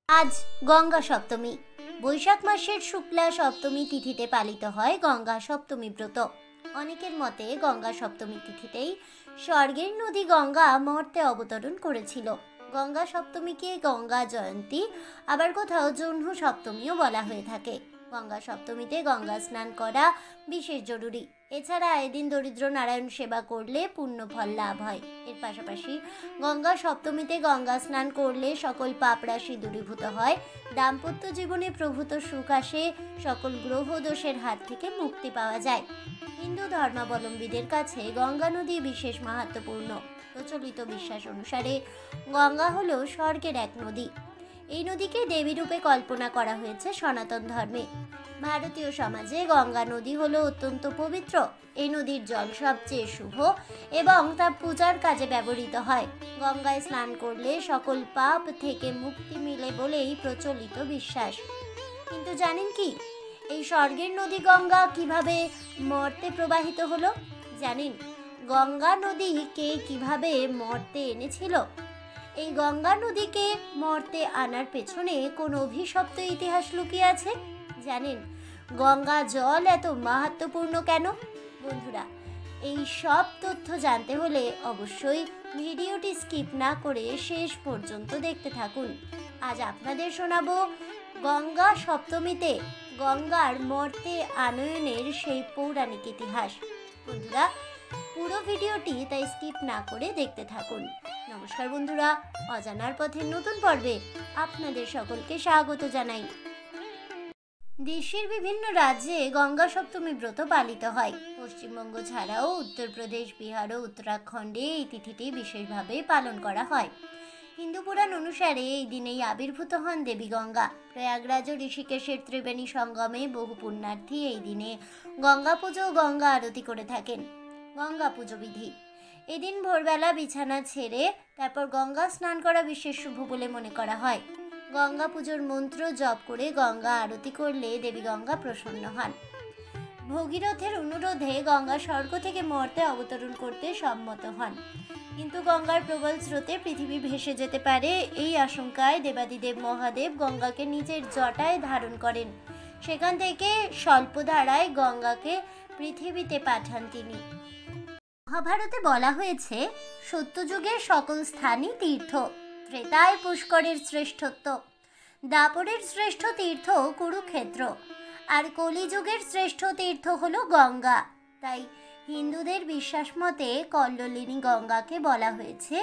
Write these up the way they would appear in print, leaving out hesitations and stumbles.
আজ গঙ্গা সপ্তমী। বৈশাখ মাসের শুক্লা সপ্তমী তিথিতে পালিত হয় গঙ্গা সপ্তমী ব্রত। অনেকের মতে গঙ্গা সপ্তমী তিথিতেই স্বর্গের নদী গঙ্গা মর্তে অবতরণ করেছিল। গঙ্গা সপ্তমীকে গঙ্গা জয়ন্তী, আবার কোথাও জহ্ন সপ্তমীও বলা হয়ে থাকে। গঙ্গা সপ্তমীতে গঙ্গা স্নান করা বিশেষ জরুরি। এছাড়া এদিন দরিদ্র নারায়ণ সেবা করলে পুণ্য ফল লাভ হয়। এর পাশাপাশি গঙ্গা সপ্তমীতে গঙ্গা স্নান করলে সকল পাপ রাশি দূরীভূত হয়, দাম্পত্য জীবনে প্রভূত সুখ আসে, সকল গ্রহ দোষের হাত থেকে মুক্তি পাওয়া যায়। হিন্দু ধর্মাবলম্বীদের কাছে গঙ্গা নদী বিশেষ মাহাত্ম্যপূর্ণ। প্রচলিত বিশ্বাস অনুসারে গঙ্গা হলো স্বর্গের এক নদী। এই নদীকে দেবী রূপে কল্পনা করা হয়েছে সনাতন ধর্মে। ভারতীয় সমাজে গঙ্গা নদী হলো অত্যন্ত পবিত্র। এই নদীর জল সবচেয়ে শুভ এবং তা পূজার কাজে ব্যবহৃত হয়। গঙ্গায় স্নান করলে সকল পাপ থেকে মুক্তি মিলে বলেই প্রচলিত বিশ্বাস। কিন্তু জানেন কি, এই স্বর্গের নদী গঙ্গা কিভাবে মর্তে প্রবাহিত হলো? জানেন গঙ্গা নদী কে কিভাবে মর্তে এনেছিল? এই গঙ্গা নদীকে মর্তে আনার পেছনে কোন অভিশপ্ত ইতিহাস লুকিয়ে আছে? জানেন গঙ্গা জল এত মাহাত্ম্যপূর্ণ কেন? বন্ধুরা, এই সব তথ্য জানতে হলে অবশ্যই ভিডিওটি স্কিপ না করে শেষ পর্যন্ত দেখতে থাকুন। আজ আপনাদের শোনাবো গঙ্গা সপ্তমীতে গঙ্গার মর্তে আনয়নের সেই পৌরাণিক ইতিহাস। বন্ধুরা, পুরো ভিডিওটি তাই স্কিপ না করে দেখতে থাকুন। নমস্কার বন্ধুরা, অজানার পথের নতুন পর্বে আপনাদের সকলকে স্বাগত জানাই। দেশের বিভিন্ন রাজ্যে গঙ্গা সপ্তমী ব্রত পালিত হয়। পশ্চিমবঙ্গ ছাড়াও উত্তরপ্রদেশ, বিহার ও উত্তরাখণ্ডে এই তিথিটি বিশেষভাবে পালন করা হয়। হিন্দু পুরাণ অনুসারে এই দিনেই আবির্ভূত হন দেবী গঙ্গা। প্রয়াগরাজ ও ঋষিকেশের ত্রিবেণী সঙ্গমে বহু পুণ্যার্থী এই দিনে গঙ্গা পুজো ও গঙ্গা আরতি করে থাকেন। গঙ্গা পুজো বিধি: এদিন ভোরবেলা বিছানা ছেড়ে তারপর গঙ্গা স্নান করা বিশেষ শুভ বলে মনে করা হয়। গঙ্গা পুজোর মন্ত্র জপ করে গঙ্গা আরতি করলে দেবী গঙ্গা প্রসন্ন হন। ভগীরথের অনুরোধে গঙ্গা স্বর্গ থেকে মর্তে অবতরণ করতে সম্মত হন, কিন্তু গঙ্গার প্রবল স্রোতে পৃথিবী ভেসে যেতে পারে। এই আশঙ্কায় দেবাদিদেব মহাদেব গঙ্গাকে নিজের জটায় ধারণ করেন। সেখান থেকে স্বল্প ধারায় গঙ্গাকে পৃথিবীতে পাঠান তিনি। মহাভারতে বলা হয়েছে, সত্যযুগের সকল স্থানই তীর্থ। ত্রেতায় পুষ্করের শ্রেষ্ঠত্ব, দাপরের শ্রেষ্ঠ তীর্থ কুরুক্ষেত্র, আর কলিযুগের শ্রেষ্ঠ তীর্থ হলো গঙ্গা। তাই হিন্দুদের বিশ্বাস মতে কল্লোলিনী গঙ্গাকে বলা হয়েছে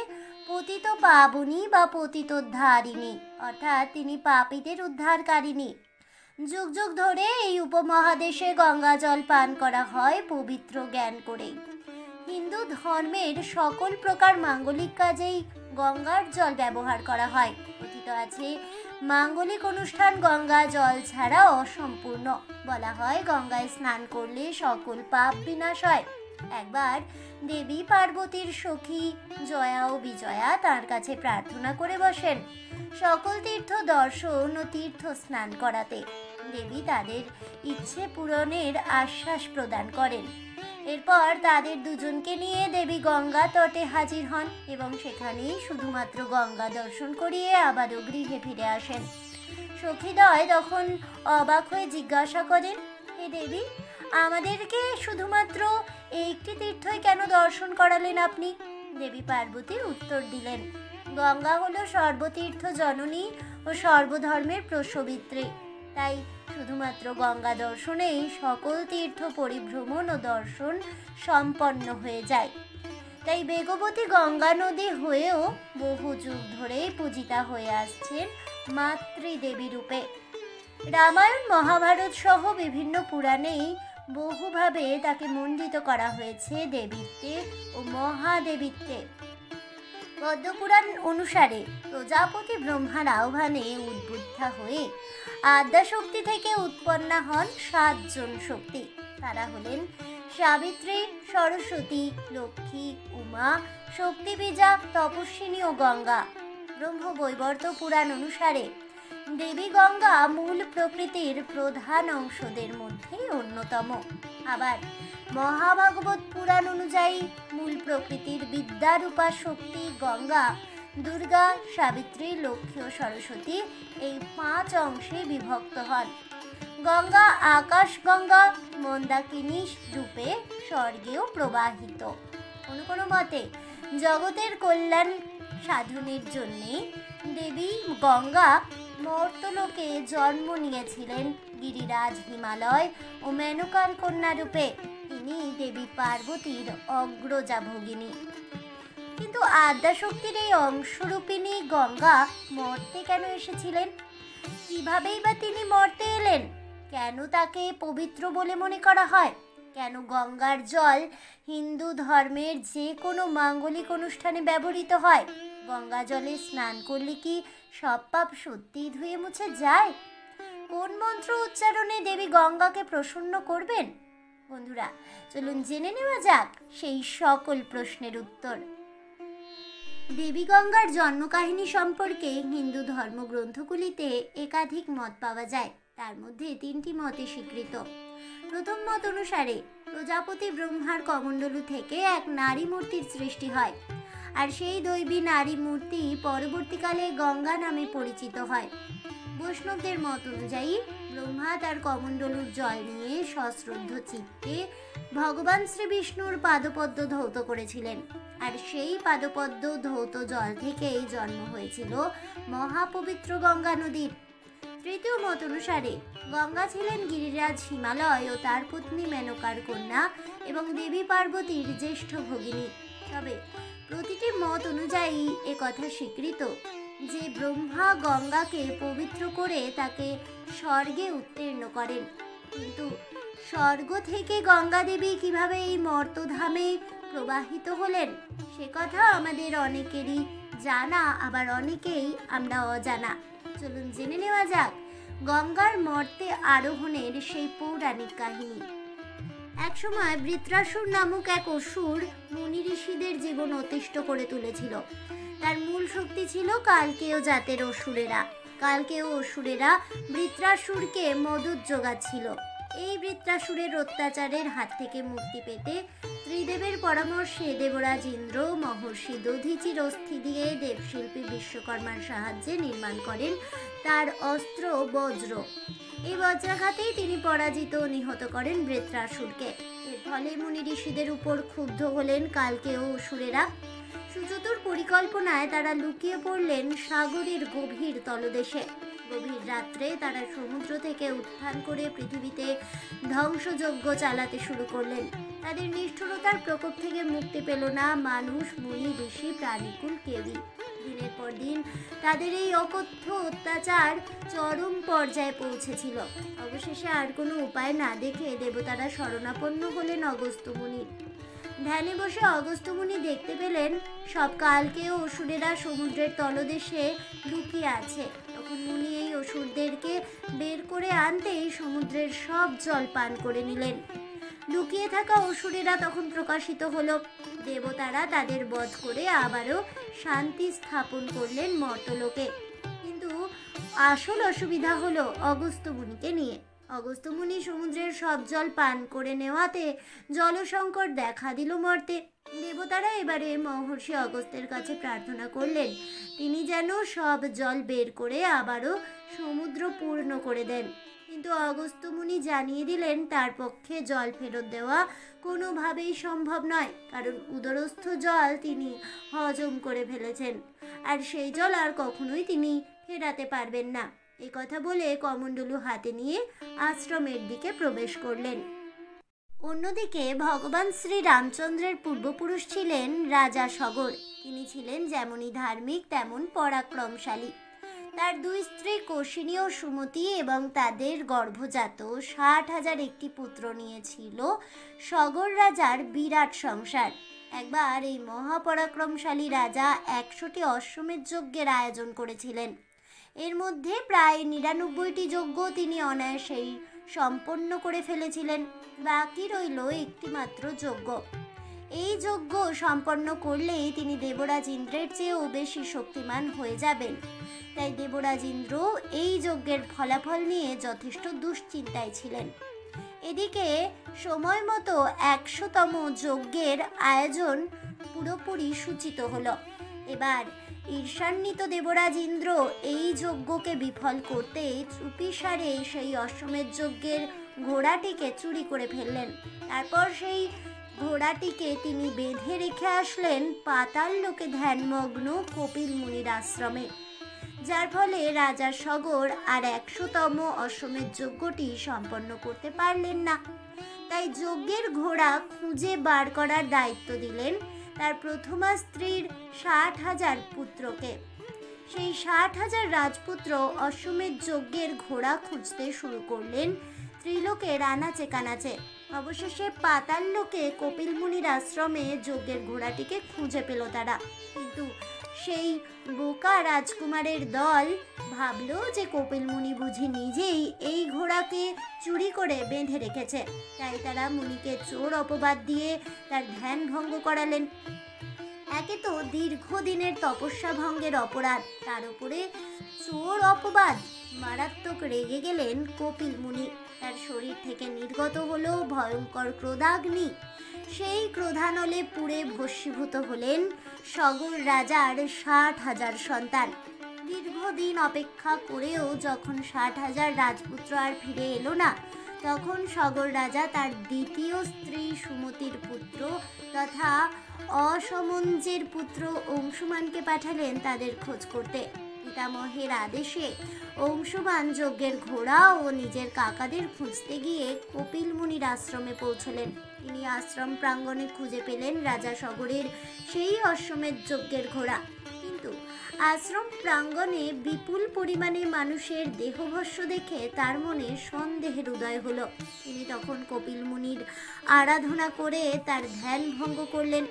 পতিত পাবনী বা পতিতোদ্ধারিণী, অর্থাৎ তিনি পাপীদের উদ্ধারকারিণী। যুগ যুগ ধরে এই উপমহাদেশে গঙ্গা জল পান করা হয় পবিত্র জ্ঞান করেই। হিন্দু ধর্মের সকল প্রকার মাঙ্গলিক কাজেই গঙ্গার জল ব্যবহার করা হয়। কথিত আছে, মাঙ্গলিক অনুষ্ঠান গঙ্গা জল ছাড়া অসম্পূর্ণ। বলা হয় গঙ্গায় স্নান করলে সকল পাপ বিনাশ হয়। একবার দেবী পার্বতীর সখী জয়া ও বিজয়া তার কাছে প্রার্থনা করে বসেন সকল তীর্থ দর্শন ও তীর্থ স্নান করাতে। দেবী তাদের ইচ্ছে পূরণের আশ্বাস প্রদান করেন। এরপর তাদের দুজনকে নিয়ে দেবী গঙ্গা তটে হাজির হন এবং সেখানেই শুধুমাত্র গঙ্গা দর্শন করিয়ে আবারও গৃহে ফিরে আসেন। সখীদ্বয় তখন অবাক হয়ে জিজ্ঞাসা করেন, হে দেবী, আমাদেরকে শুধুমাত্র একটি তীর্থই কেন দর্শন করালেন আপনি? দেবী পার্বতী উত্তর দিলেন, গঙ্গা হলো সর্বতীর্থ জননী ও সর্বধর্মের প্রসবিত্রী। তাই শুধুমাত্র গঙ্গা দর্শনেই সকল তীর্থ পরিভ্রমণ ও দর্শন সম্পন্ন হয়ে যায়। তাই বেগবতী গঙ্গা নদী হয়েও বহু যুগ ধরেই পূজিতা হয়ে আসছেন মাতৃদেবী রূপে। রামায়ণ, মহাভারত সহ বিভিন্ন পুরাণেই বহুভাবে তাকে মণ্ডিত করা হয়েছে দেবীত্বে ও মহাদেবীত্বে। পদ্মপুরাণ অনুসারে প্রজাপতি ব্রহ্মার আহ্বানে উদ্বুদ্ধা হয়ে আদ্যাশক্তি থেকে উৎপন্না হন 7 জন শক্তি। তারা হলেন সাবিত্রী, সরস্বতী, লক্ষ্মী, উমা, শক্তিবীজা, তপস্বিনী ও গঙ্গা। ব্রহ্মবৈবর্ত পুরাণ অনুসারে দেবী গঙ্গা মূল প্রকৃতির প্রধান অংশদের মধ্যে অন্যতম। আবার মহাভাগবত পুরাণ অনুযায়ী মূল প্রকৃতির বিদ্যারূপা শক্তি গঙ্গা দুর্গা, সাবিত্রী, লক্ষ্মী ও সরস্বতী এই 5 অংশে বিভক্ত হন। গঙ্গা আকাশগঙ্গা মন্দাকিনী রূপে স্বর্গেও প্রবাহিত। কোনো কোনো মতে জগতের কল্যাণ সাধনের জন্যে দেবী গঙ্গা মর্তলোকে জন্ম নিয়েছিলেন গিরিরাজ, হিমালয় ও মেনকার কন্যা রূপে। তিনি দেবী পার্বতীর অগ্রজা ভগিনী। কিন্তু আদ্যাশক্তির এই অংশরূপিণী গঙ্গা মর্তে কেন এসেছিলেন? কিভাবেই বা তিনি মর্তে এলেন? কেন তাকে পবিত্র বলে মনে করা হয়? কেন গঙ্গার জল হিন্দু ধর্মের যে কোনো মাঙ্গলিক অনুষ্ঠানে ব্যবহৃত হয়? গঙ্গা জলে স্নান করলে কি সব পাপ সত্যিই ধুয়ে মুছে যায়? কোন মন্ত্র উচ্চারণে দেবী গঙ্গাকে প্রসন্ন করবেন? বন্ধুরা, চলুন জেনে নেওয়া যাক সেই সকল প্রশ্নের উত্তর। দেবী গঙ্গার জন্মকাহিনী সম্পর্কে হিন্দু ধর্মগ্রন্থগুলিতে একাধিক মত পাওয়া যায়। তার মধ্যে 3টি মতে স্বীকৃত। প্রথম মত অনুসারে প্রজাপতি ব্রহ্মার কমণ্ডলু থেকে এক নারী মূর্তির সৃষ্টি হয়, আর সেই দৈবী নারী মূর্তি পরবর্তীকালে গঙ্গা নামে পরিচিত হয়। বৈষ্ণবদের মত অনুযায়ী ব্রহ্মা তার কমণ্ডলুর জল নিয়ে সশ্রদ্ধ চিত্তে ভগবান শ্রী বিষ্ণুর পাদপদ্ম ধৌত করেছিলেন, আর সেই পাদপদ্ম ধৌত জল থেকেই জন্ম হয়েছিল মহাপবিত্র গঙ্গা নদীর। তৃতীয় মত অনুসারে গঙ্গা ছিলেন গিরিরাজ হিমালয় ও তার পত্নী মেনকার কন্যা এবং দেবী পার্বতীর জ্যেষ্ঠ ভগিনী। তবে প্রতিটি মত অনুযায়ী একথা স্বীকৃত যে ব্রহ্মা গঙ্গাকে পবিত্র করে তাকে স্বর্গে উত্তীর্ণ করেন। কিন্তু স্বর্গ থেকে গঙ্গা দেবী কিভাবে এই মর্তধামে প্রবাহিত হলেন সে কথা আমাদের অনেকেরই জানা, আবার অনেকেই আমরা অজানা। চলুন জেনে নেওয়া যাক গঙ্গার মর্তে আরোহণের সেই পৌরাণিক কাহিনী। একসময় বৃত্রাসুর নামক এক অসুর মুনি ঋষিদের জীবন অতিষ্ঠ করে তুলেছিল। তার মূল শক্তি ছিল কালকেয় জাতের অসুরেরা। কালকেয় অসুরেরা বৃত্রাসুরকে মদত যোগাচ্ছিল। এই বৃত্রাসুরের অত্যাচারের হাত থেকে মুক্তি পেতে ত্রিদেবের পরামর্শে দেবরাজ ইন্দ্র মহর্ষি দধিচির অস্থি দিয়ে দেবশিল্পী বিশ্বকর্মার সাহায্যে নির্মাণ করেন তার অস্ত্র বজ্র। এই বজ্রাঘাতেই তিনি পরাজিত ও নিহত করেন বৃত্রাসুরকে। এর ফলে মুনি ঋষিদের উপর ক্ষুব্ধ হলেন কালকেয় অসুরেরা। সুচতুর পরিকল্পনায় তারা লুকিয়ে পড়লেন সাগরের গভীর তলদেশে। গভীর রাত্রে তারা সমুদ্র থেকে উত্থান করে পৃথিবীতে ধ্বংসযজ্ঞ চালাতে শুরু করলেন। তাদের নিষ্ঠুরতার প্রকোপ থেকে মুক্তি পেল না মানুষ, মুনি, ঋষি, প্রাণীকুল কেউই। দিনের পর দিন তাদের এই অকথ্য অত্যাচার চরম পর্যায়ে পৌঁছেছিল। অবশেষে আর কোনো উপায় না দেখে দেবতারা শরণাপন্ন হলেন অগস্ত্য মুনির। ধ্যানে বসে অগস্ত্য মুনি দেখতে পেলেন সব কালকেয় অসুরেরা সমুদ্রের তলদেশে লুকিয়ে আছে। তখন মুনি এই অসুরদেরকে বের করে আনতেই সমুদ্রের সব জল পান করে নিলেন। লুকিয়ে থাকা অসুরেরা তখন প্রকাশিত হলো। দেবতারা তাদের বধ করে আবারও শান্তি স্থাপন করলেন মর্তলোকে। কিন্তু আসল অসুবিধা হলো অগস্ত্য মুনিকে নিয়ে। অগস্ত্য মুনি সমুদ্রের সব জল পান করে নেওয়াতে জলসংকট দেখা দিল মর্তে। দেবতারা এবারে মহর্ষি অগস্ত্যের কাছে প্রার্থনা করলেন তিনি যেন সব জল বের করে আবারও সমুদ্র পূর্ণ করে দেন। কিন্তু অগস্ত্য মুনি জানিয়ে দিলেন তার পক্ষে জল ফেরত দেওয়া কোনোভাবেই সম্ভব নয়, কারণ উদরস্থ জল তিনি হজম করে ফেলেছেন, আর সেই জল আর কখনোই তিনি ফেরাতে পারবেন না। এই কথা বলে কমণ্ডলু হাতে নিয়ে আশ্রমের দিকে প্রবেশ করলেন। অন্যদিকে ভগবান শ্রী রামচন্দ্রের পূর্বপুরুষ ছিলেন রাজা সগর। তিনি ছিলেন যেমনই ধার্মিক তেমন পরাক্রমশালী। তার 2 স্ত্রী কৌশিনী ও সুমতি এবং তাদের গর্ভজাত 60,000 একটি পুত্র নিয়েছিল সগর রাজার বিরাট সংসার। একবার এই মহাপরাক্রমশালী রাজা 100টি অশ্বমেধ যজ্ঞের আয়োজন করেছিলেন। এর মধ্যে প্রায় 99টি যজ্ঞ তিনি অনায়াসেই সম্পন্ন করে ফেলেছিলেন। বাকি রইল একটি মাত্র যজ্ঞ। এই যজ্ঞ সম্পন্ন করলেই তিনি দেবরাজ ইন্দ্রের চেয়েও বেশি শক্তিমান হয়ে যাবেন। তাই দেবরাজ ইন্দ্র এই যজ্ঞের ফলাফল নিয়ে যথেষ্ট দুশ্চিন্তায় ছিলেন। এদিকে সময় মতো 100তম যজ্ঞের আয়োজন পুরোপুরি সূচিত হলো। এবার ঈর্ষান্বিত দেবরাজ ইন্দ্র এই যজ্ঞকে বিফল করতে চুপিসারে সেই অশ্বমেধ যজ্ঞের ঘোড়াটিকে চুরি করে ফেললেন। তারপর সেই ঘোড়াটিকে তিনি বেঁধে রেখে আসলেন পাতাল লোকে ধ্যানমগ্ন কপিল মুনির আশ্রমে, যার ফলে রাজা সগর আর ১০০তম অশ্বমেধ যজ্ঞটি সম্পন্ন করতে পারলেন না। তাই যজ্ঞের ঘোড়া খুঁজে বার করার দায়িত্ব দিলেন তার প্রথমা স্ত্রীর ৬০,০০০ পুত্রকে। সেই ৬০,০০০ রাজপুত্র অশ্বমেধ যজ্ঞের ঘোড়া খুঁজতে শুরু করলেন ত্রিলোকের আনাচে কানাচে। অবশেষে পাতাল লোকে কপিল মুনির আশ্রমে যজ্ঞের ঘোড়াটিকে খুঁজে পেল তারা। কিন্তু সেই বোকা রাজকুমারের দল ভাবলো যে কপিল মুনি বুঝি নিজেই এই ঘোড়াকে চুরি করে বেঁধে রেখেছে, তাই তারা মুনিকে চোর অপবাদ দিয়ে তার ধ্যান ভঙ্গ করালেন। একে তো দীর্ঘদিনের তপস্যা ভঙ্গের অপরাধ, তার উপরে চোর অপবাদ। মারাত্মক রেগে গেলেন কপিল মুনি। তার শরীর থেকে নির্গত হলো ভয়ঙ্কর ক্রোধাগ্নি। সেই ক্রোধানলে পুড়ে ভস্মীভূত হলেন সগর রাজার ৬০,০০০ সন্তান। দীর্ঘদিন অপেক্ষা করেও যখন ৬০,০০০ রাজপুত্র আর ফিরে এলো না, তখন সগর রাজা তার দ্বিতীয় স্ত্রী সুমতির পুত্র তথা অসমঞ্জের পুত্র অংশুমানকে পাঠালেন তাদের খোঁজ করতে। পিতামহের আদেশে অংশুমান যজ্ঞের ঘোড়া ও নিজের কাকাদের খুঁজতে গিয়ে কপিল মুনির আশ্রমে পৌঁছলেন। তিনি আশ্রম প্রাঙ্গণে খুঁজে পেলেন রাজা সগরের সেই অশ্বমেধ যজ্ঞের ঘোড়া। কিন্তু আশ্রম প্রাঙ্গণে বিপুল পরিমাণে মানুষের দেহভস্য দেখে তার মনে সন্দেহের উদয় হলো। তিনি তখন কপিল মুনির আরাধনা করে তার ধ্যান ভঙ্গ করলেন।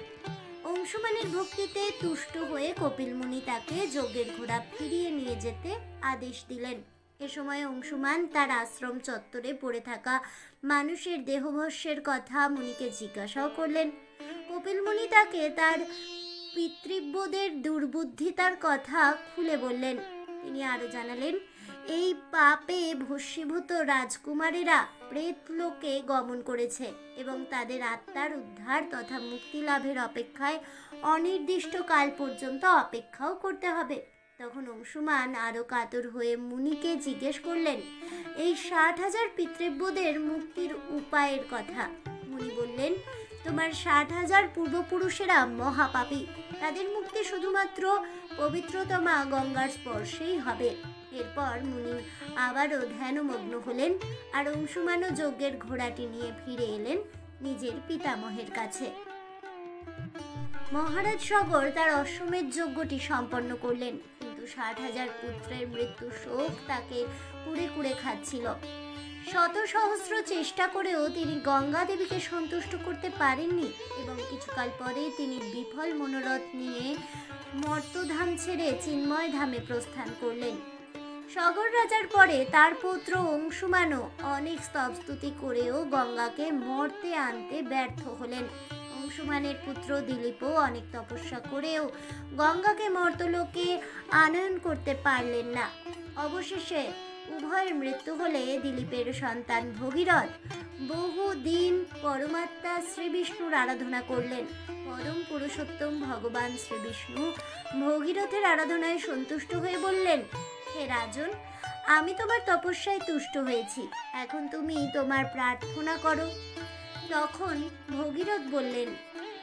অংশুমানের ভক্তিতে তুষ্ট হয়ে কপিল মুনি তাকে যজ্ঞের ঘোড়া ফিরিয়ে নিয়ে যেতে আদেশ দিলেন। এ সময় অংশুমান তার আশ্রম চত্বরে পড়ে থাকা মানুষের দেহভস্যের কথা মুনিকে জিজ্ঞাসাও করলেন। কপিল মুনি তাকে তার পিতৃব্যদের দুর্বুদ্ধিতার কথা খুলে বললেন। তিনি আরো জানালেন, এই পাপে ভস্মীভূত রাজকুমারেরা প্রেতলোকে গমন করেছে এবং তাদের আত্মার উদ্ধার তথা মুক্তি লাভের অপেক্ষায় অনির্দিষ্ট কাল পর্যন্ত অপেক্ষাও করতে হবে। তখন অংশুমান আরো কাতর হয়ে মুনিকে জিজ্ঞেস করলেন এই ৬০,০০০ পিতৃব্যদের মুক্তির উপায়ের কথা। মুনি বললেন, তোমার ৬০,০০০ পূর্বপুরুষেরা মহাপাপী, তাদের মুক্তি শুধুমাত্র পবিত্রতমা গঙ্গার স্পর্শেই হবে। এরপর মুনি আবারও ধ্যানমগ্ন হলেন আর অংশুমানও যজ্ঞের ঘোড়াটি নিয়ে ফিরে এলেন নিজের পিতামহের কাছে। মহারাজ সগর তার অশ্বমেধ যজ্ঞটি সম্পন্ন করলেন, কিন্তু ৬০,০০০ পুত্রের মৃত্যু শোক তাকে কুড়ে কুড়ে খাচ্ছিল। শত সহস্র চেষ্টা করেও তিনি গঙ্গা দেবীকে সন্তুষ্ট করতে পারেননি এবং কিছুকাল পরে তিনি বিফল মনোরথ নিয়ে মর্তধাম ছেড়ে চিন্ময় ধামে প্রস্থান করলেন। সগর রাজার পরে তার পুত্র অংশুমানও অনেক স্তবস্তুতি করেও গঙ্গাকে মর্তে আনতে ব্যর্থ হলেন। অংশুমানের পুত্র দিলীপও অনেক তপস্যা করেও গঙ্গাকে মর্তলোকে আনয়ন করতে পারলেন না। অবশেষে উভয়ের মৃত্যু হলে দিলীপের সন্তান ভগীরথ বহুদিন পরমাত্মা শ্রীবিষ্ণুর আরাধনা করলেন। পরম পুরুষোত্তম ভগবান শ্রীবিষ্ণু ভগীরথের আরাধনায় সন্তুষ্ট হয়ে বললেন, হে রাজন, আমি তোমার তপস্যায় তুষ্ট হয়েছি, এখন তুমি তোমার প্রার্থনা করো। তখন ভগীরথ বললেন,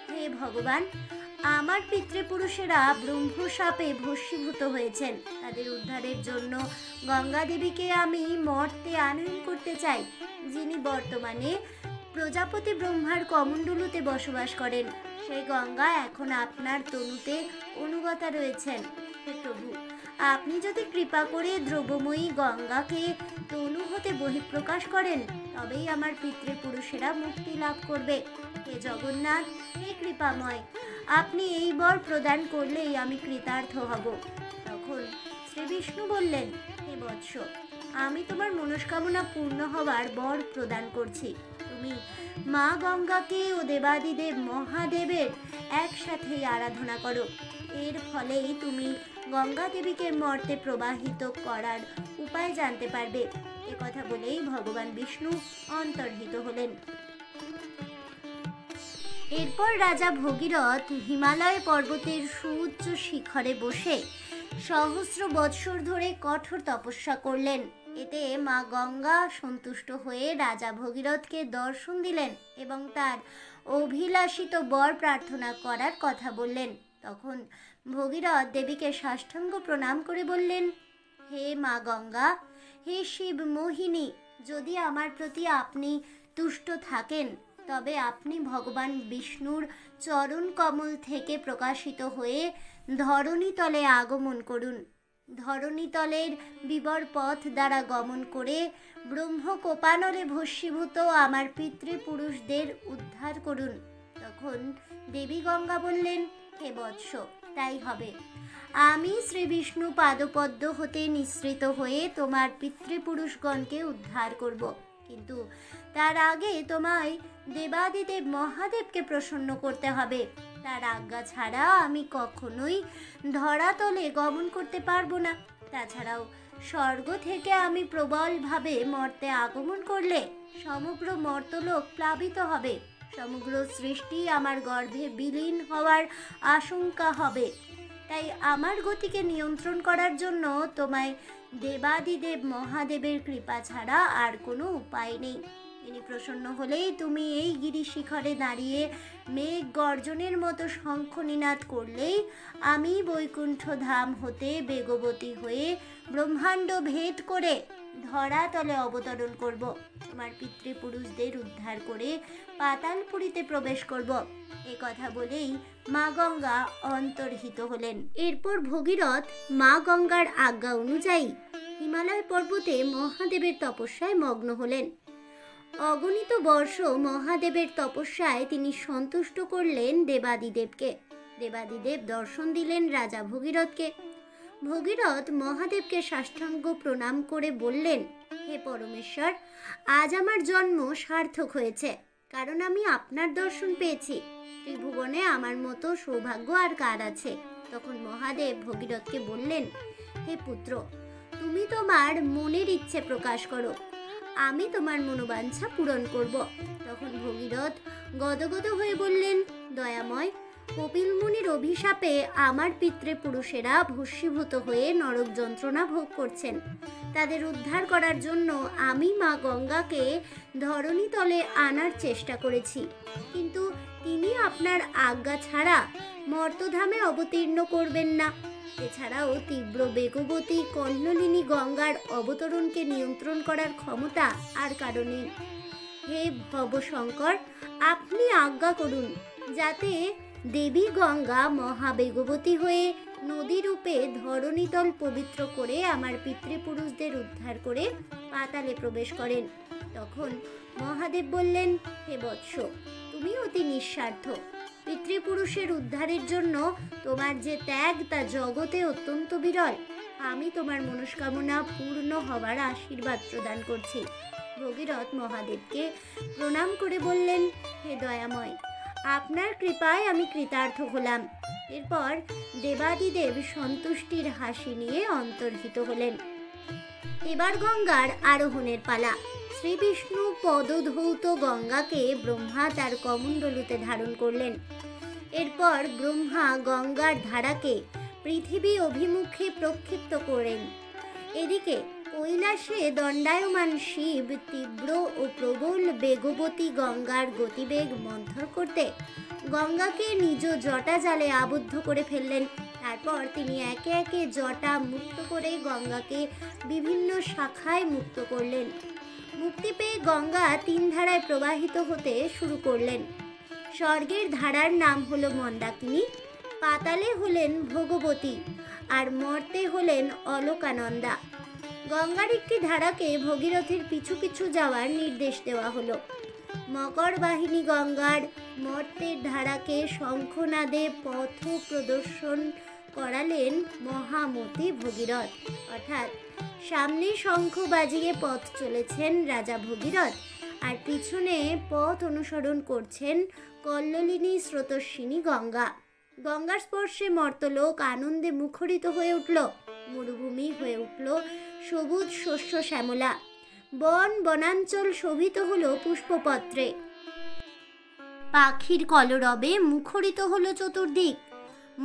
হে ভগবান, আমার পিতৃপুরুষেরা ব্রহ্মশাপে ভস্মীভূত হয়েছেন, তাদের উদ্ধারের জন্য গঙ্গা দেবীকে আমি মর্তে আনয়ন করতে চাই, যিনি বর্তমানে প্রজাপতি ব্রহ্মার কমণ্ডলুতে বসবাস করেন। সেই গঙ্গা এখন আপনার তনুতে অনুগতা রয়েছেন। হে প্রভু, আপনি যদি কৃপা করে দ্রব্যময়ী গঙ্গাকে তনু হতে বহিঃপ্রকাশ করেন, তবেই আমার পিতৃপুরুষেরা মুক্তি লাভ করবে। হে জগন্নাথ, হে কৃপাময়, আপনি এই বর প্রদান করলেই আমি কৃতার্থ হব। তখন শ্রী বিষ্ণু বললেন, হে বৎস, আমি তোমার মনস্কামনা পূর্ণ হবার বর প্রদান করছি। তুমি মা গঙ্গাকে ও দেবাদিদেব মহাদেবের একসাথেই আরাধনা করো। এর ফলেই তুমি গঙ্গা দেবীকে মর্তে প্রবাহিত করার উপায় জানতে পারবে। এ কথা বলেই ভগবান বিষ্ণু অন্তর্হিত হলেন। এরপর রাজা ভগীরথ হিমালয় পর্বতের সুউচ্চ শিখরে বসে সহস্র বৎসর ধরে কঠোর তপস্যা করলেন। এতে মা গঙ্গা সন্তুষ্ট হয়ে রাজা ভগীরথকে দর্শন দিলেন এবং তার অভিলাষিত বর প্রার্থনা করার কথা বললেন। তখন ভগীরথ দেবীকে সাষ্টাঙ্গ প্রণাম করে বললেন, হে মা গঙ্গা, হে শিব মোহিনী, যদি আমার প্রতি আপনি তুষ্ট থাকেন তবে আপনি ভগবান বিষ্ণুর চরণ কমল থেকে প্রকাশিত হয়ে ধরণীতলে আগমন করুন। ধরণীতলের বিবর পথ দ্বারা গমন করে ব্রহ্মকোপানলে ভস্মীভূত আমার পিতৃপুরুষদের উদ্ধার করুন। তখন দেবী গঙ্গা বললেন, হে বৎস, তাই হবে। আমি শ্রী বিষ্ণু পাদপদ্ম হতে নিঃসৃত হয়ে তোমার পিতৃপুরুষগণকে উদ্ধার করব, কিন্তু তার আগে তোমায় দেবাদিদেব মহাদেবকে প্রসন্ন করতে হবে। তার আজ্ঞা ছাড়া আমি কখনোই ধরাতলে গমন করতে পারবো না। তাছাড়াও স্বর্গ থেকে আমি প্রবলভাবে মর্তে আগমন করলে সমগ্র মর্তলোক প্লাবিত হবে, সমগ্র সৃষ্টি আমার গর্ভে বিলীন হওয়ার আশঙ্কা হবে। তাই আমার গতিকে নিয়ন্ত্রণ করার জন্য তোমায় দেবাদিদেব মহাদেবের কৃপা ছাড়া আর কোনো উপায় নেই। তিনি প্রসন্ন হলেই তুমি এই গিরি শিখরে দাঁড়িয়ে মেঘ গর্জনের মতো শঙ্খ নিনাদ করলেই আমি বৈকুণ্ঠ ধাম হতে বেগবতী হয়ে ব্রহ্মাণ্ড ভেদ করে ধরাতলে অবতরণ করব। তোমার পিতৃপুরুষদের উদ্ধার করে পাতালপুরীতে প্রবেশ করব। এ কথা বলেই মা গঙ্গা অন্তর্হিত হলেন। এরপর ভগীরথ মা গঙ্গার আজ্ঞা অনুযায়ী হিমালয় পর্বতে মহাদেবের তপস্যায় মগ্ন হলেন। অগণিত বর্ষ মহাদেবের তপস্যায় তিনি সন্তুষ্ট করলেন দেবাদিদেবকে। দেবাদিদেব দর্শন দিলেন রাজা ভগীরথকে। ভগীরথ মহাদেবকে সাষ্টাঙ্গ প্রণাম করে বললেন, হে পরমেশ্বর, আজ আমার জন্ম সার্থক হয়েছে, কারণ আমি আপনার দর্শন পেয়েছি। ত্রিভুবনে আমার মতো সৌভাগ্য আর কার আছে? তখন মহাদেব ভগীরথকে বললেন, হে পুত্র, তুমি তোমার মনের ইচ্ছে প্রকাশ করো, আমি তোমার মনোবাঞ্ছা পূরণ করব। তখন ভগীরথ গদগদ হয়ে বললেন, দয়াময়, কপিল মুনির অভিশাপে আমার পিতৃপুরুষেরা ভস্মীভূত হয়ে নরক যন্ত্রণা ভোগ করছেন। তাদের উদ্ধার করার জন্য আমি মা গঙ্গাকে ধরণীতলে আনার চেষ্টা করেছি, কিন্তু তিনি আপনার আজ্ঞা ছাড়া মর্তধামে অবতীর্ণ করবেন না। এছাড়াও তীব্র বেগবতী কল্লোলিনী গঙ্গার অবতরণকে নিয়ন্ত্রণ করার ক্ষমতা আর কারণে। হে ভবশঙ্কর, আপনি আজ্ঞা করুন যাতে দেবী গঙ্গা মহাবেগবতী হয়ে নদীরূপে ধরণীতল পবিত্র করে আমার পিতৃপুরুষদের উদ্ধার করে পাতালে প্রবেশ করেন। তখন মহাদেব বললেন, হে বৎস, তুমি অতি নিঃস্বার্থ। পিতৃপুরুষের উদ্ধারের জন্য তোমার যে ত্যাগ তা জগতে অত্যন্ত বিরল। আমি তোমার মনস্কামনা পূর্ণ হবার আশীর্বাদ প্রদান করছি। ভগীরথ মহাদেবকে প্রণাম করে বললেন, হে দয়াময়, আপনার কৃপায় আমি কৃতার্থ হলাম। এরপর দেবাদিদেব সন্তুষ্টির হাসি নিয়ে অন্তর্হিত হলেন। এবার গঙ্গার আরোহণের পালা। শ্রী বিষ্ণু পদধৌত গঙ্গাকে ব্রহ্মা তার কমণ্ডলুতে ধারণ করলেন। এরপর ব্রহ্মা গঙ্গার ধারাকে পৃথিবী অভিমুখে প্রক্ষিপ্ত করেন। এদিকে কৈলাসে দণ্ডায়মান শিব তীব্র ও প্রবল বেগবতী গঙ্গার গতিবেগ মন্থর করতে গঙ্গাকে নিজ জটা জালে আবদ্ধ করে ফেললেন। তারপর তিনি একে একে জটা মুক্ত করে গঙ্গাকে বিভিন্ন শাখায় মুক্ত করলেন। মুক্তি পেয়ে গঙ্গা তিন ধারায় প্রবাহিত হতে শুরু করলেন। স্বর্গের ধারার নাম হলো মন্দাকিনী, পাতালে হলেন ভগবতী, আর মর্তে হলেন অলকানন্দা। গঙ্গার একটি ধারাকে ভগীরথের পিছু পিছু যাওয়ার নির্দেশ দেওয়া হলো। মকর বাহিনী গঙ্গার মর্তের ধারাকে শঙ্খনাদে পথ প্রদর্শন করালেন মহামতি ভগীরথ। অর্থাৎ সামনে শঙ্খ বাজিয়ে পথ চলেছেন রাজা ভগীরথ, আর পিছনে পথ অনুসরণ করছেন কল্লোলিনী স্রোতস্বিনী গঙ্গা। গঙ্গার স্পর্শে মর্তলোক আনন্দে মুখরিত হয়ে উঠল। মরুভূমি হয়ে উঠল সবুজ শস্য শ্যামলা। বন বনাঞ্চল শোভিত হলো পুষ্পপত্রে। পাখির কলরবে মুখরিত হলো চতুর্দিক।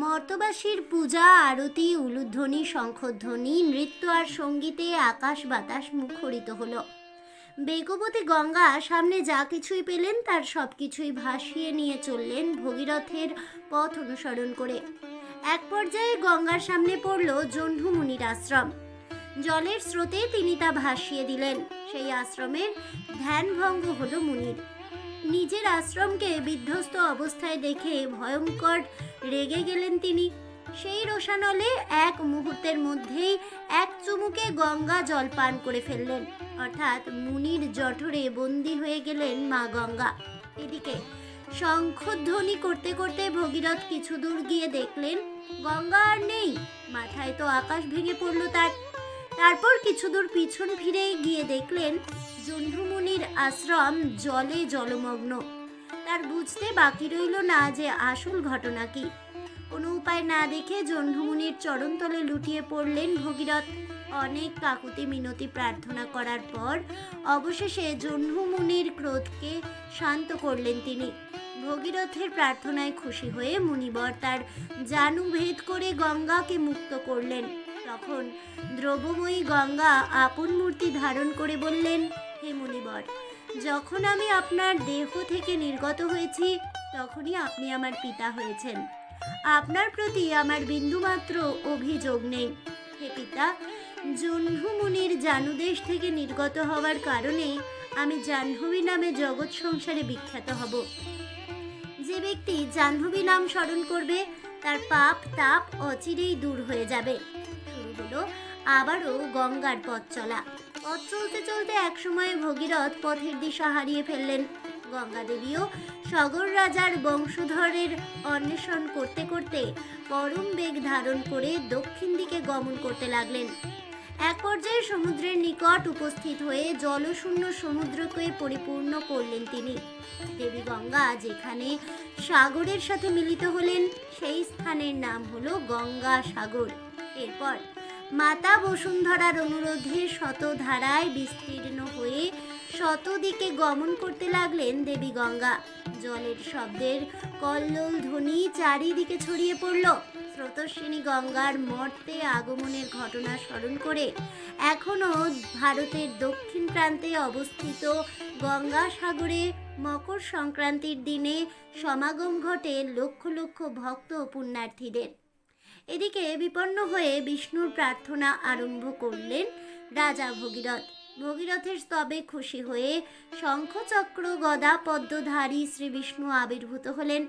মর্তবাসীর পূজা, আরতি, উলুধ্বনি, শঙ্খধ্বনি, নৃত্য আর সঙ্গীতে আকাশ বাতাস মুখরিত হলো। বেগবতী গঙ্গা সামনে যা কিছুই পেলেন তার সব কিছুই ভাসিয়ে নিয়ে চললেন ভগীরথের পথ অনুসরণ করে। এক পর্যায়ে গঙ্গার সামনে পড়ল জহ্নু মুনির আশ্রম। জলের স্রোতে তিনি তা ভাসিয়ে দিলেন। সেই আশ্রমের ধ্যানভঙ্গ হলো মুনির। নিজের আশ্রমকে বিধ্বস্ত অবস্থায় দেখে ভয়ঙ্কর রেগে গেলেন তিনি। সেই রোষানলে এক মুহূর্তের মধ্যেই এক চুমুকে গঙ্গা জল পান করে ফেললেন, অর্থাৎ মুনির জঠরে বন্দী হয়ে গেলেন মা গঙ্গা। এদিকে শঙ্খধ্বনি করতে করতে ভগীরথ কিছু দূর গিয়ে দেখলেন গঙ্গা আর নেই। মাথায় তো আকাশ ভেঙে পড়ল তার। তারপর কিছু দূর পিছন ফিরে গিয়ে দেখলেন জহ্নু মুনির আশ্রম জলে জলমগ্ন। তার বুঝতে বাকি রইল না যে আসল ঘটনা কি। কোনো উপায় না দেখে জহ্নু মুনির চরণতলে লুটিয়ে পড়লেন ভগীরথ। অনেক কাকুতি মিনতি প্রার্থনা করার পর অবশেষে জহ্নু মুনির ক্রোধকে শান্ত করলেন তিনি। ভগীরথের প্রার্থনায় খুশি হয়ে মুনিবর তার জানু ভেদ করে গঙ্গাকে মুক্ত করলেন। তখন দ্রব্যময়ী গঙ্গা আপন মূর্তি ধারণ করে বললেন, হে মুনিবর, যখন আমি আপনার দেহ থেকে নির্গত হয়েছি তখনই আপনি আমার পিতা হয়েছেন। আপনার প্রতি আমার বিন্দুমাত্র অভিযোগ নেই। হে পিতা, জহ্নু মুনির জানুদেশ থেকে নির্গত হওয়ার কারণে আমি জাহ্নবী নামে জগৎ সংসারে বিখ্যাত হব। যে ব্যক্তি জাহ্নবী নাম স্মরণ করবে তার পাপ তাপ অচিরেই দূর হয়ে যাবে। শুরু হলো আবারও গঙ্গার পথ চলা। পথ চলতে চলতে একসময় ভগীরথ পথের দিশা হারিয়ে ফেললেন। গঙ্গা দেবীও সগর রাজার বংশধরের অন্বেষণ করতে করতে পরম বেগ ধারণ করে দক্ষিণ দিকে গমন করতে লাগলেন। এক পর্যায়ে সমুদ্রের নিকট উপস্থিত হয়ে জলশূন্য সমুদ্রকে পরিপূর্ণ করলেন তিনি। দেবী গঙ্গা যেখানে সাগরের সাথে মিলিত হলেন সেই স্থানের নাম হলো গঙ্গা সাগর। এরপর মাতা বসুন্ধরার অনুরোধে শতধারায় বিস্তীর্ণ হয়ে শতদিকে গমন করতে লাগলেন দেবী গঙ্গা। জলের শব্দের কল্লোল ধ্বনি চারিদিকে ছড়িয়ে পড়ল। স্রোতস্বিনী গঙ্গার মর্তে আগমনের ঘটনা স্মরণ করে এখনও ভারতের দক্ষিণ প্রান্তে অবস্থিত গঙ্গা সাগরে মকর সংক্রান্তির দিনে সমাগম ঘটে লক্ষ লক্ষ ভক্ত ও পুণ্যার্থীদের। এদিকে বিপন্ন হয়ে বিষ্ণুর প্রার্থনা আরম্ভ করলেন রাজা ভগীরথ। ভগীরথের স্তবে খুশি হয়ে শঙ্খচক্র গদা পদ্মধারী শ্রী বিষ্ণু আবির্ভূত হলেন।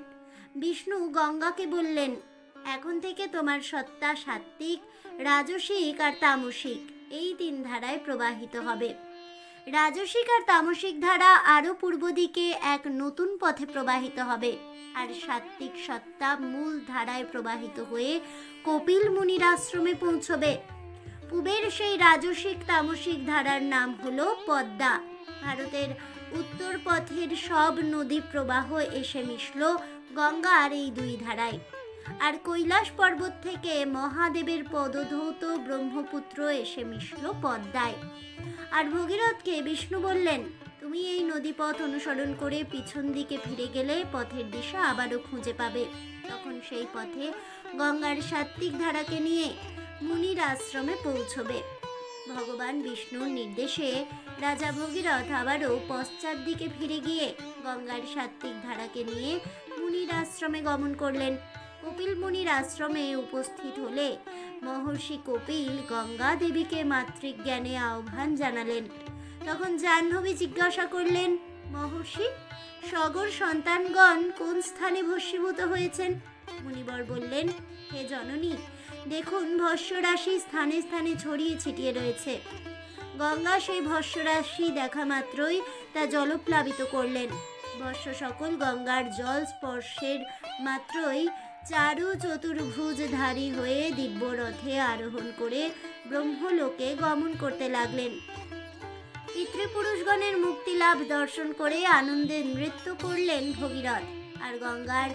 বিষ্ণু গঙ্গাকে বললেন, এখন থেকে তোমার সত্তা সাত্ত্বিক, রাজসিক আর তামসিক এই তিন ধারায় প্রবাহিত হবে। রাজসিক আর তামসিক ধারা আরও পূর্ব দিকে এক নতুন পথে প্রবাহিত হবে, আর সাত্ত্বিক সত্তা মূল ধারায় প্রবাহিত হয়ে কপিল মুনির আশ্রমে পৌঁছবে। পূবের সেই রাজসিক তামসিক ধারার নাম হলো পদ্মা। ভারতের উত্তর পথের সব নদী প্রবাহ এসে মিশল গঙ্গার এই দুই ধারায়। আর কৈলাস পর্বত থেকে মহাদেবের পদধৌত ব্রহ্মপুত্র এসে মিশল পদ্মায়। আর ভগীরথকে বিষ্ণু বললেন, তুমি এই নদীপথ অনুসরণ করে পিছন দিকে ফিরে গেলে পথের দিশা আবারও খুঁজে পাবে। তখন সেই পথে গঙ্গার সাত্ত্বিক ধারাকে নিয়ে মুনির আশ্রমে পৌঁছবে। ভগবান বিষ্ণুর নির্দেশে রাজা ভগীরথ আবারও পশ্চাৎ দিকে ফিরে গিয়ে গঙ্গার সাত্ত্বিক ধারাকে নিয়ে মুনির আশ্রমে গমন করলেন। কপিল মুনির আশ্রমে উপস্থিত হলে মহর্ষি কপিল গঙ্গা দেবীকে মাতৃজ্ঞানে আহ্বান জানালেন। তখন জাহ্নবী জিজ্ঞাসা করলেন, মহর্ষি, সগর সন্তানগণ কোন স্থানে ভস্মীভূত হয়েছেন? মুনিবর বললেন, হে জননী, দেখুন ভস্মরাশি স্থানে স্থানে ছড়িয়ে ছিটিয়ে রয়েছে। গঙ্গা সেই ভস্মরাশি দেখা মাত্রই তা জলপ্লাবিত করলেন। ভস্ম সকল গঙ্গার জল স্পর্শের মাত্রই চারু চতুর্ভুজধারী হয়ে দিব্য রথে আরোহণ করে ব্রহ্মলোকে গমন করতে লাগলেন। পিতৃপুরুষগণের মুক্তি লাভ দর্শন করে আনন্দে নৃত্য করলেন ভগীরথ। আর গঙ্গার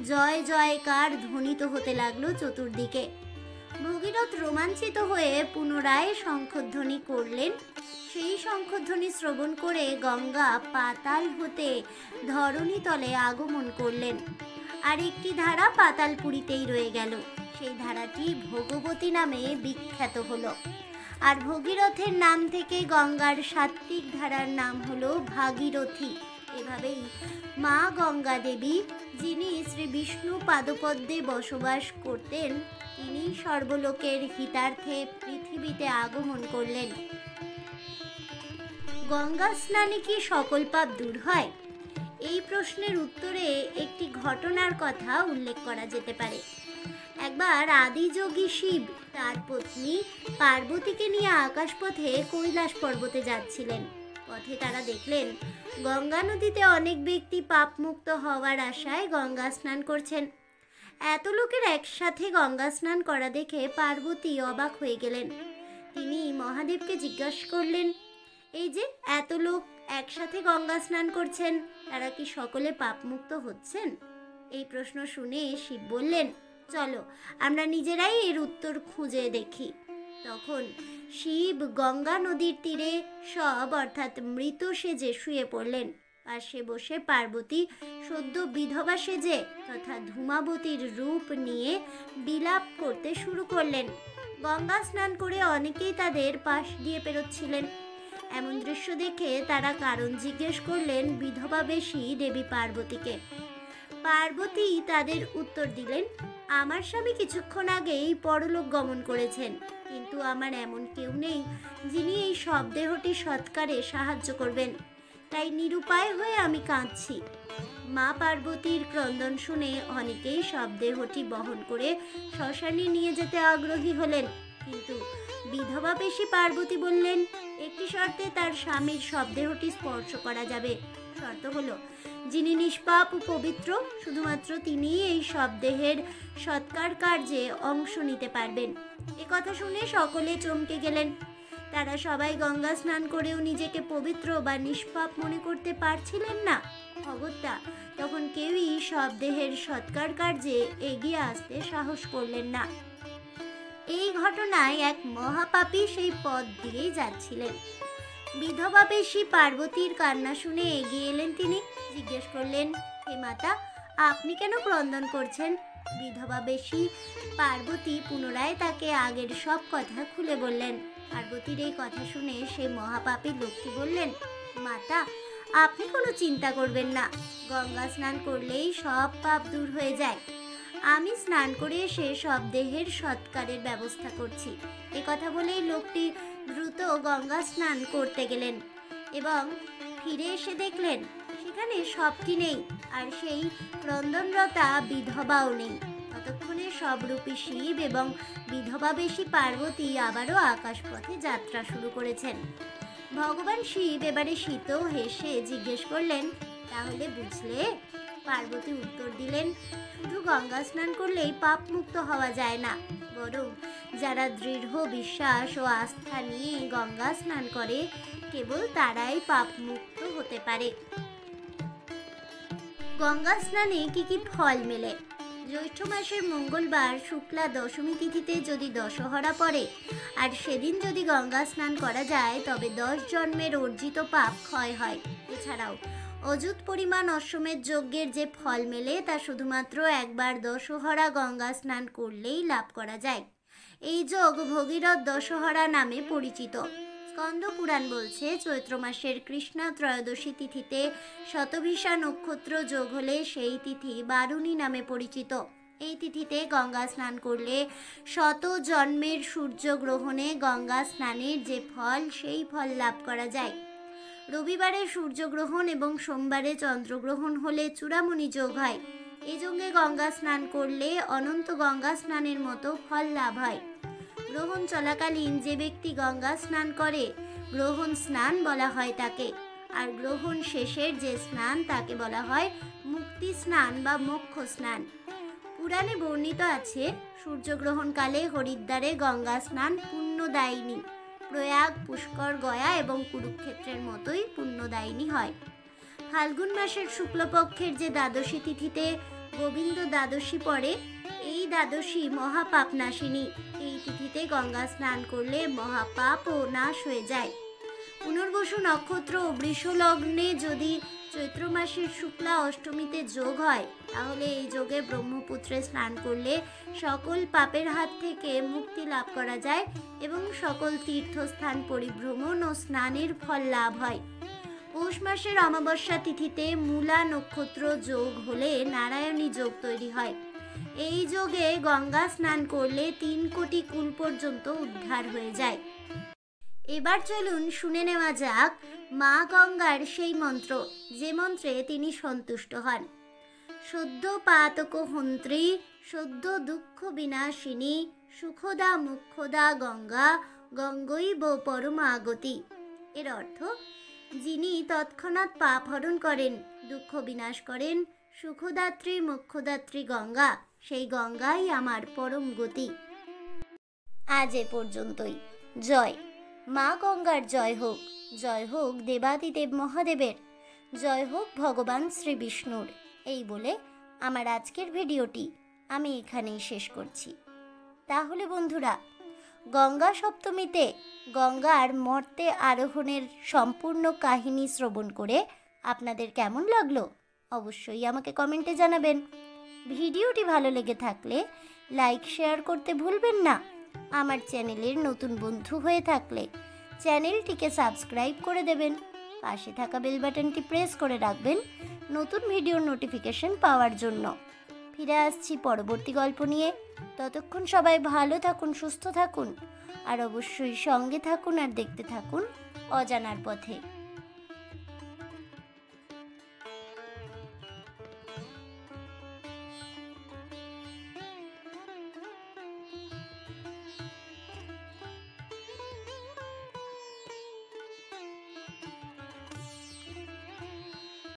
জয় জয়কার ধ্বনিত হতে লাগলো চতুর্দিকে। ভগীরথ রোমাঞ্চিত হয়ে পুনরায় শঙ্খধ্বনি করলেন। সেই শঙ্খধ্বনি শ্রবণ করে গঙ্গা পাতাল হতে ধরণী তলে আগমন করলেন। আর একটি ধারা পাতালপুরীতেই রয়ে গেল। সেই ধারাটি ভগবতী নামে বিখ্যাত হলো। আর ভগীরথের নাম থেকে গঙ্গার সাত্ত্বিক ধারার নাম হলো ভাগীরথী। এভাবেই মা গঙ্গা দেবী, যিনি শ্রী বিষ্ণু পাদপদ্মে বসবাস করতেন, তিনি সর্বলোকের হিতার্থে পৃথিবীতে আগমন করলেন। গঙ্গা স্নানে কি সকল পাপ দূর হয়? এই প্রশ্নের উত্তরে একটি ঘটনার কথা উল্লেখ করা যেতে পারে। একবার আদিযোগী শিব তার পত্নী পার্বতীকে নিয়ে আকাশপথে কৈলাস পর্বতে যাচ্ছিলেন। পথে তারা দেখলেন গঙ্গা নদীতে অনেক ব্যক্তি পাপমুক্ত হওয়ার আশায় গঙ্গা স্নান করছেন। এত লোকের একসাথে গঙ্গা স্নান করা দেখে পার্বতী অবাক হয়ে গেলেন। তিনি মহাদেবকে জিজ্ঞাসা করলেন, এই যে এত লোক একসাথে গঙ্গা স্নান করছেন, তারা কি সকলে পাপমুক্ত হচ্ছেন? এই প্রশ্ন শুনে শিব বললেন, চলো আমরা নিজেরাই এর উত্তর খুঁজে দেখি। তখন শিব গঙ্গা নদীর তীরে সব অর্থাৎ মৃত সেজে শুয়ে পড়লেন। পাশে বসে পার্বতী সদ্য বিধবা সেজে তথা ধূমাবতীর রূপ নিয়ে বিলাপ করতে শুরু করলেন। গঙ্গা স্নান করে অনেকেই তাদের পাশ দিয়ে পেরোচ্ছিলেন। এমন দৃশ্য দেখে তারা কারণ জিজ্ঞেস করলেন বিধবা বেশী দেবী পার্বতীকে। পার্বতী তাদের উত্তর দিলেন, আমার স্বামী কিছুক্ষণ আগেই পরলোক গমন করেছেন, কিন্তু আমার এমন কেউ নেই যিনি এই শবদেহটি সৎকারে সাহায্য করবেন, তাই নিরুপায় হয়ে আমি কাঁদছি। মা পার্বতীর ক্রন্দন শুনে অনেকেই শবদেহটি বহন করে শ্মশানে নিয়ে যেতে আগ্রহী হলেন, কিন্তু বিধবা বেশী পার্বতী বললেন, একটি শর্তে তার স্বামীর শবদেহটি স্পর্শ করা যাবে। শর্ত হলো, যিনি নিষ্পাপ ও পবিত্র শুধুমাত্র তিনিই এই শবদেহের সৎকার কার্যে অংশ নিতে পারবেন। এ কথা শুনে সকলে চমকে গেলেন। তারা সবাই গঙ্গা স্নান করেও নিজেকে পবিত্র বা নিষ্পাপ মনে করতে পারছিলেন না। অগত্যা তখন কেউই শবদেহের সৎকার কার্যে এগিয়ে আসতে সাহস করলেন না। এই ঘটনায় এক মহাপাপী সেই পথ দিয়েই যাচ্ছিলেন। বিধবা বেশী পার্বতীর কান্না শুনে এগিয়ে এলেন। তিনি জিজ্ঞেস করলেন, হে মাতা, আপনি কেন ক্রন্দন করছেন? বিধবা বেশী পার্বতী পুনরায় তাকে আগের সব কথা খুলে বললেন। পার্বতীর এই কথা শুনে সেই মহাপাপী লোকটি বললেন, মাতা, আপনি কোনো চিন্তা করবেন না, গঙ্গা স্নান করলেই সব পাপ দূর হয়ে যায়। আমি স্নান করে এসে সব দেহের সৎকারের ব্যবস্থা করছি। এ কথা বলেই লোকটি দ্রুত গঙ্গা স্নান করতে গেলেন এবং ফিরে এসে দেখলেন সেখানে সবটি নেই, আর সেই ক্রন্দনরতা বিধবাও নেই। ততক্ষণে সবরূপী শিব এবং বিধবা বেশী পার্বতী আবারও আকাশপথে যাত্রা শুরু করেছেন। ভগবান শিব এবারে শীত হেসে জিজ্ঞেস করলেন, তাহলে বুঝলে? পার্বতী উত্তর দিলেন, শুধু গঙ্গা স্নান করলেই পাপ মুক্ত হওয়া যায় না, বরং যারা দৃঢ় বিশ্বাস ও আস্থা নিয়ে গঙ্গা স্নান করে কেবল তারাই পাপ মুক্ত হতে পারে। গঙ্গা স্নানে কি কি ফল মেলে? জ্যৈষ্ঠ মাসের মঙ্গলবার শুক্লা দশমী তিথিতে যদি দশহরা পড়ে আর সেদিন যদি গঙ্গা স্নান করা যায় তবে 10 জন্মের অর্জিত পাপ ক্ষয় হয়। এছাড়াও অযুত পরিমাণ অশ্বমেধ যজ্ঞের যে ফল মেলে তা শুধুমাত্র একবার দশহরা গঙ্গা স্নান করলেই লাভ করা যায়। এই যোগ ভগীরথ দশহরা নামে পরিচিত। স্কন্দ পুরাণ বলছে, চৈত্র মাসের কৃষ্ণা ত্রয়োদশী তিথিতে শতভিষা নক্ষত্র যোগ হলে সেই তিথি বারুণী নামে পরিচিত। এই তিথিতে গঙ্গা স্নান করলে 100 জন্মের সূর্যগ্রহণে গঙ্গা স্নানের যে ফল সেই ফল লাভ করা যায়। রবিবারে সূর্যগ্রহণ এবং সোমবারে চন্দ্রগ্রহণ হলে চূড়ামণি যোগ হয়। এই যোগে গঙ্গা স্নান করলে অনন্ত গঙ্গা স্নানের মতো ফল লাভ হয়। গ্রহণ চলাকালীন যে ব্যক্তি গঙ্গা স্নান করে গ্রহণ স্নান বলা হয় তাকে, আর গ্রহণ শেষের যে স্নান তাকে বলা হয় মুক্তি স্নান বা মোক্ষ স্নান। পুরাণে বর্ণিত আছে, সূর্যগ্রহণকালে হরিদ্বারে গঙ্গা স্নান পুণ্যদায়িনী, প্রয়াগ, পুষ্কর, গয়া এবং কুরুক্ষেত্রের মতোই পুণ্যদায়িনী হয়। ফাল্গুন মাসের শুক্লপক্ষের যে দ্বাদশী তিথিতে গোবিন্দ দ্বাদশী পড়ে, এই দ্বাদশী মহাপাপ নাশিনী। এই তিথিতে গঙ্গা স্নান করলে মহাপাপও নাশ হয়ে যায়। পুনর্বসু নক্ষত্র ও বৃষ লগ্নে যদি চৈত্র মাসের শুক্লা অষ্টমীতে যোগ হয়, তাহলে এই যোগে ব্রহ্মপুত্রে স্নান করলে সকল পাপের হাত থেকে মুক্তি লাভ করা যায় এবং সকল তীর্থস্থান পরিভ্রমণ ও স্নানের ফল লাভ হয়। পৌষ মাসের অমাবস্যা তিথিতে মূলা নক্ষত্র যোগ হলে নারায়ণী যোগ তৈরি হয়। এই যোগে গঙ্গা স্নান করলে 3 কোটি কুল পর্যন্ত উদ্ধার হয়ে যায়। এবার চলুন শুনে নেওয়া যাক মা গঙ্গার সেই মন্ত্র, যে মন্ত্রে তিনি সন্তুষ্ট হন। সদ্য পাতক হন্ত্রী, সদ্য দুঃখ বিনাশিনী, সুখদা মুখ্যদা গঙ্গা, গঙ্গৈব পরমাগতি। এর অর্থ, যিনি তৎক্ষণাৎ পাপ হরণ করেন, দুঃখ বিনাশ করেন, সুখদাত্রী মুখ্যদাত্রী গঙ্গা, সেই গঙ্গাই আমার পরম গতি। আজ এ পর্যন্তই। জয় মা গঙ্গার জয় হোক, জয় হোক দেবাদিদেব মহাদেবের, জয় হোক ভগবান শ্রী বিষ্ণুর। এই বলে আমার আজকের ভিডিওটি আমি এখানেই শেষ করছি। তাহলে বন্ধুরা, গঙ্গা সপ্তমীতে গঙ্গার মর্তে আরোহণের সম্পূর্ণ কাহিনী শ্রবণ করে আপনাদের কেমন লাগলো অবশ্যই আমাকে কমেন্টে জানাবেন। ভিডিওটি ভালো লেগে থাকলে লাইক শেয়ার করতে ভুলবেন না। আমার চ্যানেলের নতুন বন্ধু হয়ে থাকলে চ্যানেলটিকে সাবস্ক্রাইব করে দেবেন, পাশে থাকা বেল বাটনটি প্রেস করে রাখবেন নতুন ভিডিওর নোটিফিকেশন পাওয়ার জন্য। ফিরে আসছি পরবর্তী গল্প নিয়ে। ততক্ষণ সবাই ভালো থাকুন, সুস্থ থাকুন আর অবশ্যই সঙ্গে থাকুন আর দেখতে থাকুন অজানার পথে।